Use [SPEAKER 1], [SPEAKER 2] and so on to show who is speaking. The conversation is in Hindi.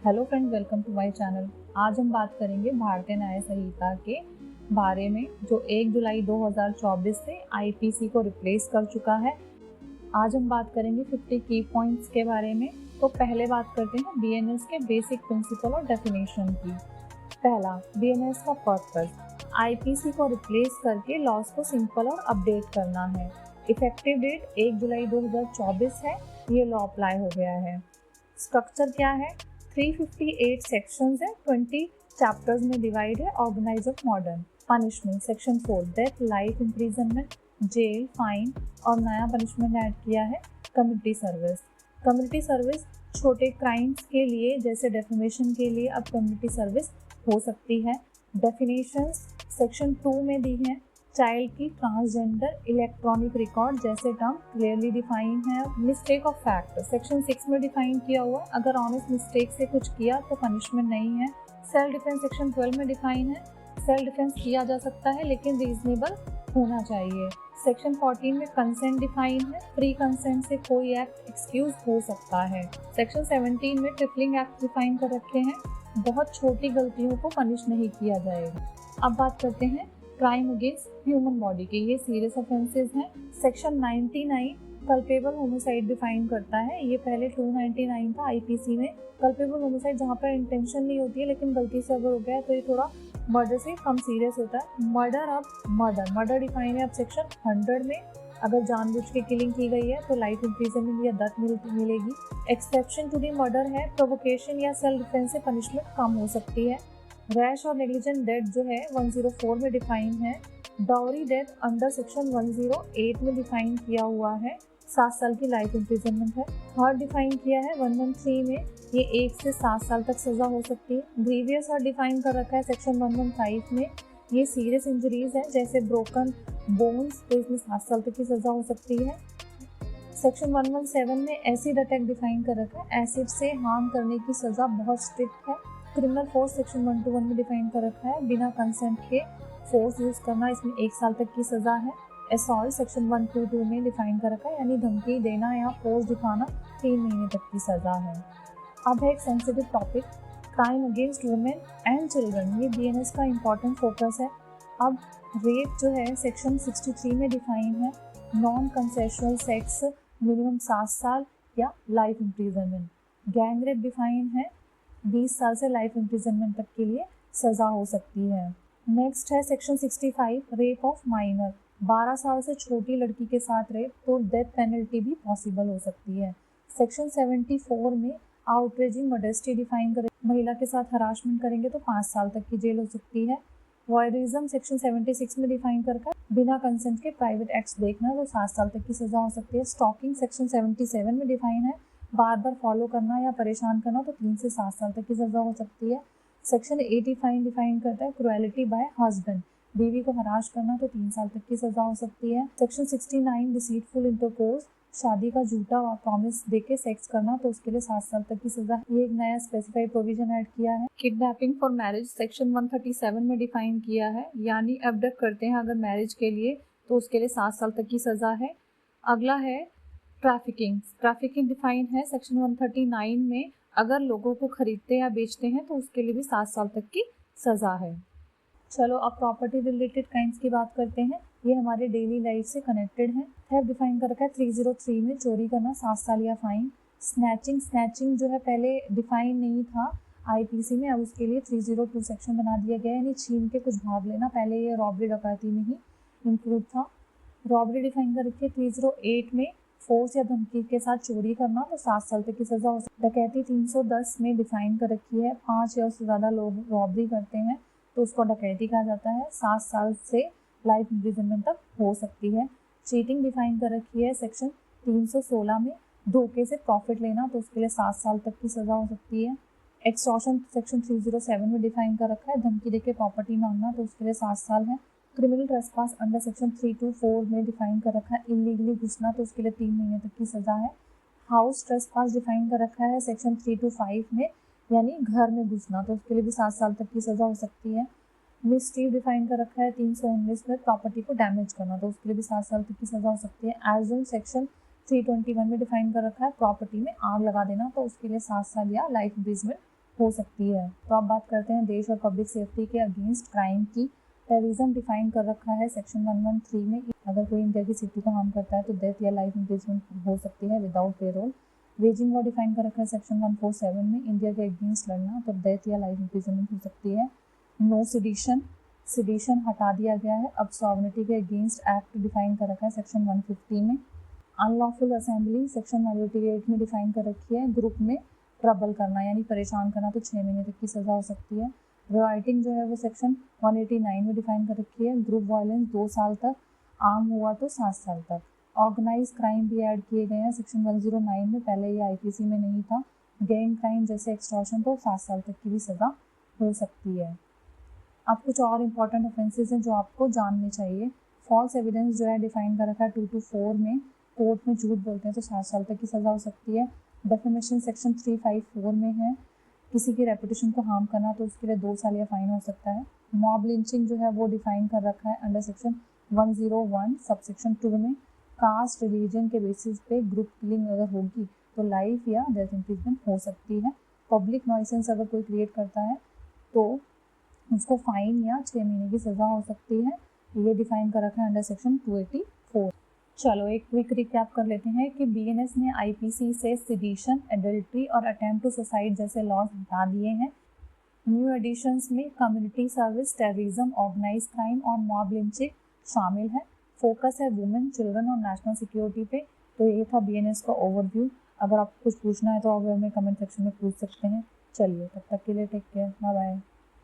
[SPEAKER 1] Hello friend, welcome to my channel. आज हम बात करेंगे भारतीय न्याय संहिता के बारे में, जो 1 जुलाई 2024 से आईपीसी को रिप्लेस कर चुका है। आज हम बात करेंगे 50 की पॉइंट्स के बारे में। तो पहले बात करते हैं बीएनएस के बेसिक प्रिंसिपल और डेफिनेशन की। पहला, बीएनएस का पर्पस आईपीसी को रिप्लेस करके लॉज को सिंपल और अपडेट करना है। इफेक्टिव डेट 1 जुलाई 2024 है। ये लॉ अप्लाई हो गया है। स्ट्रक्चर क्या है? 358 सेक्शंस है, 20 चैप्टर्स में डिवाइड है। Organise of modern punishment, section 4 death, life imprisonment, jail, fine और नया पनिशमेंट ऐड किया है कम्युनिटी सर्विस। कम्युनिटी सर्विस छोटे क्राइम्स के लिए, जैसे डेफेमेशन के लिए अब कम्युनिटी सर्विस हो सकती है। डेफिनेशंस सेक्शन 2 में दी हैं। चाइल्ड की ट्रांसजेंडर इलेक्ट्रॉनिक रिकॉर्ड जैसे टर्म क्लियरली डिफाइन है। मिस्टेक ऑफ फैक्ट सेक्शन 6 में डिफाइन किया हुआ, अगर ऑनेस्ट मिस्टेक से कुछ किया तो पनिशमेंट नहीं है। सेल्फ डिफेंस सेक्शन 12 में डिफाइन है। सेल्फ डिफेंस किया जा सकता है लेकिन रीजनेबल होना चाहिए। सेक्शन 14 में कंसेंट डिफाइन है। फ्री कंसेंट से कोई एक्ट एक्सक्यूज हो सकता है। सेक्शन 17 में ट्रिपलिंग एक्ट डिफाइन कर रखे हैं। बहुत छोटी गलतियों को पनिश नहीं किया जाएगा। अब बात करते हैं क्राइम अगेंस्ट ह्यूमन बॉडी के। ये सीरियस ऑफेंसेस हैं। सेक्शन 99 कल्पेबल होमिसाइड डिफाइन करता है। ये पहले 299 था आईपीसी में। कल्पेबल होमिसाइड जहाँ पर इंटेंशन नहीं होती है लेकिन गलती से अगर हो गया है तो ये थोड़ा मर्डर से कम सीरियस होता है। मर्डर, अब मर्डर डिफाइन है अब सेक्शन 100 में। अगर जानबूझ के किलिंग की गई है तो लाइफ इम्प्रिजनमेंट या डेथ मिलेगी। एक्सेप्शन टू दी मर्डर है, प्रोवोकेशन या सेल्फ डिफेंस से पनिशमेंट कम हो सकती है। रैश और नेग्लिजेंट डेथ जो है 104 में डिफाइन है। डाउरी डेथ अंडर सेक्शन 108 में डिफाइन किया हुआ है। 7 साल की लाइफ इम्प्रिजनमेंट है। हर्ट डिफाइन किया है 113 में। ये 1 से 7 साल तक सजा हो सकती है। ग्रीवियस हर्ट डिफाइन कर रखा है सेक्शन 115 में। ये सीरियस इंजरीज है जैसे ब्रोकन बोन्स, तो इसमें 7 साल तक की सजा हो सकती है। सेक्शन 117 में एसिड अटैक डिफाइन कर रखा है। एसिड से हार्म करने की सजा बहुत स्ट्रिक्ट है। क्रिमिनल फोर्स सेक्शन 121 में डिफाइन कर रखा है। बिना कंसेंट के फोर्स यूज करना, इसमें 1 साल तक की सजा है। असॉल्ट सेक्शन 122 में डिफाइन कर रखा है, यानी धमकी देना या फोर्स दिखाना 3 महीने तक की सजा है। अब है एक sensitive topic, crime against women and children. ये बीएनएस का इम्पोर्टेंट फोकस है। अब रेप जो है सेक्शन 63 में डिफाइन है। नॉन कंसेशुअल सेक्स मिनिमम 7 साल या life imprisonment. Gang rape define है 20 साल से लाइफ इम्प्रिजनमेंट तक के लिए सजा हो सकती है। नेक्स्ट है सेक्शन 65 रेप ऑफ माइनर। 12 साल से छोटी लड़की के साथ रेप, तो डेथ पेनल्टी भी पॉसिबल हो सकती है। सेक्शन 74 में आउटरेजिंग मॉडेस्टी डिफाइन करें, महिला के साथ हरासमेंट करेंगे तो 5 साल तक की जेल हो सकती है। वॉयरिज्म सेक्शन 76 में डिफाइन करके बिना कंसेंट के प्राइवेट एक्ट्स देखना, तो 7 साल तक की सजा हो सकती है। स्टॉकिंग सेक्शन 77 में डिफाइन है, बार बार फॉलो करना या परेशान करना, तो 3 से 7 साल तक की सजा हो सकती है। सेक्शन 85 डिफाइन करता है क्रुएलिटी बाय हस्बैंड, बीवी को हराश करना, तो 3 साल तक की सजा हो सकती है। सेक्शन 69 डिसीटफुल इंटरकोर्स, शादी का झूठा प्रॉमिस देके सेक्स करना, तो उसके लिए 7 साल तक की सजा। ये एक नया स्पेसिफाइड प्रोविजन ऐड किया है। किडनैपिंग फॉर मैरिज सेक्शन 137 में डिफाइन किया है, यानी अबडक्ट करते हैं अगर मैरिज के लिए, तो उसके लिए 7 साल तक की सजा है। अगला है ट्रैफिकिंग डिफाइन है सेक्शन 139 में। अगर लोगों को खरीदते या बेचते हैं तो उसके लिए भी 7 साल तक की सजा है। चलो अब प्रॉपर्टी रिलेटेड क्राइम्स की बात करते हैं। ये हमारे डेली लाइफ से कनेक्टेड है। थेफ्ट डिफाइन कर रखा है 303 में, चोरी करना 7 साल या फाइन। स्नैचिंग जो है पहले डिफाइन नहीं था आईपीसी में, अब उसके लिए 302 सेक्शन बना दिया गया है, यानी छीन के कुछ भाग लेना। पहले ये रॉबरी डकैती में ही इंक्लूड था। रॉबरी डिफाइन कर रखी है 308 में, फोर्स या धमकी के साथ चोरी करना, तो 7 साल तक की सजा हो सकती है। डकैती 310 में डिफाइन कर रखी है, 5 या उससे ज़्यादा लोग रॉबरी करते हैं तो उसको डकैती कहा जाता है। 7 साल से लाइफ इम्प्रिजनमेंट तक हो सकती है। चीटिंग डिफाइन कर रखी है सेक्शन 316 में, धोखे से प्रॉफिट लेना, तो उसके लिए 7 साल तक की सजा हो सकती है। एक्सटॉर्शन सेक्शन 307 में डिफाइन कर रखा है, धमकी देके प्रॉपर्टी मांगना, तो उसके लिए 7 साल है। क्रिमिनल ट्रेसपास अंडर सेक्शन 324 में डिफाइन कर रखा है, इलीगली घुसना, तो उसके लिए 3 महीने तक की सजा है। हाउस ट्रेसपास डिफाइन कर रखा है सेक्शन 325 में, यानी घर में घुसना, तो उसके लिए भी 7 साल तक की सजा हो सकती है। मिसचीफ डिफाइन कर रखा है 319 में, प्रॉपर्टी को डैमेज करना, तो उसके लिए भी 7 साल तक की सजा हो सकती है। एजन सेक्शन 321 में डिफाइन कर रखा है प्रॉपर्टी में आग लगा देना, तो उसके लिए 7 साल या लाइफ इम्प्रिजमेंट हो सकती है। तो अब बात करते हैं देश और पब्लिक सेफ्टी के अगेंस्ट क्राइम की। टेररिज्म डिफाइन कर रखा है सेक्शन 113 में। अगर कोई इंडिया की सिटी को हार्म करता है तो डेथ या लाइफ इम्प्रिजमेंट हो सकती है without payroll. Waging war define कर रखा है सेक्शन 147 में। इंडिया के अगेंस्ट लड़ना तो डेथ या लाइफ इम्प्रिजमेंट हो सकती है। नो सिडिशन, सिडिशन हटा दिया गया है। अब सॉवरेनिटी के अगेंस्ट एक्ट डिफाइन कर रखा है सेक्शन 150 में। अनलॉफुल असेंबली सेक्शन 188 में डिफाइन कर रखी है। ग्रुप में ट्रबल करना यानी परेशान करना तो 6 महीने तक की सज़ा हो सकती है। राइटिंग जो है वो सेक्शन 189 में डिफाइन कर रखी है। ग्रुप वायलेंस 2 साल तक, आम हुआ तो 7 साल तक। ऑर्गेनाइज क्राइम भी ऐड किए गए हैं सेक्शन 109 में, पहले ये आईपीसी में नहीं था। गैंग क्राइम जैसे एक्सटॉर्शन तो 7 साल तक की भी सज़ा हो सकती है। अब कुछ और इम्पॉर्टेंट ऑफेंसेस हैं जो आपको जानने चाहिए। फॉल्स एविडेंस जो है डिफाइन कर रखा है 2 to 4 में। कोर्ट में झूठ बोलते हैं तो 7 साल तक की सज़ा हो सकती है। डेफेमेशन सेक्शन 354 में है। किसी की रेपुटेशन को हार्म करना तो उसके लिए 2 साल या फाइन हो सकता है। मॉब लिंचिंग जो है वो डिफाइन कर रखा है अंडर सेक्शन 101 सबसेक्शन 2 में। कास्ट रिलीजन के बेसिस पे ग्रुप किलिंग अगर होगी तो लाइफ या डेथ इम्प्रिजमेंट हो सकती है। पब्लिक नॉइसेंस अगर कोई क्रिएट करता है तो उसको फाइन या 6 महीने की सज़ा हो सकती है। ये डिफाइन कर रखा है अंडर सेक्शन 284। चलो एक क्विक रिकैप कर लेते हैं कि बीएनएस ने आईपीसी से सिडिशन, एडल्ट्री और अटेम्प्ट टू सुसाइड जैसे लॉज हटा दिए हैं। न्यू एडिशंस में community service, terrorism, organise crime और मॉब लिंचिंग शामिल है। फोकस है वुमेन, चिल्ड्रन और नेशनल सिक्योरिटी पे। तो ये था बीएनएस का ओवरव्यू। अगर आपको कुछ पूछना है तो आप हमें कमेंट सेक्शन में पूछ सकते हैं। चलिए तब तक के लिए टेक केयर, बाय बाय।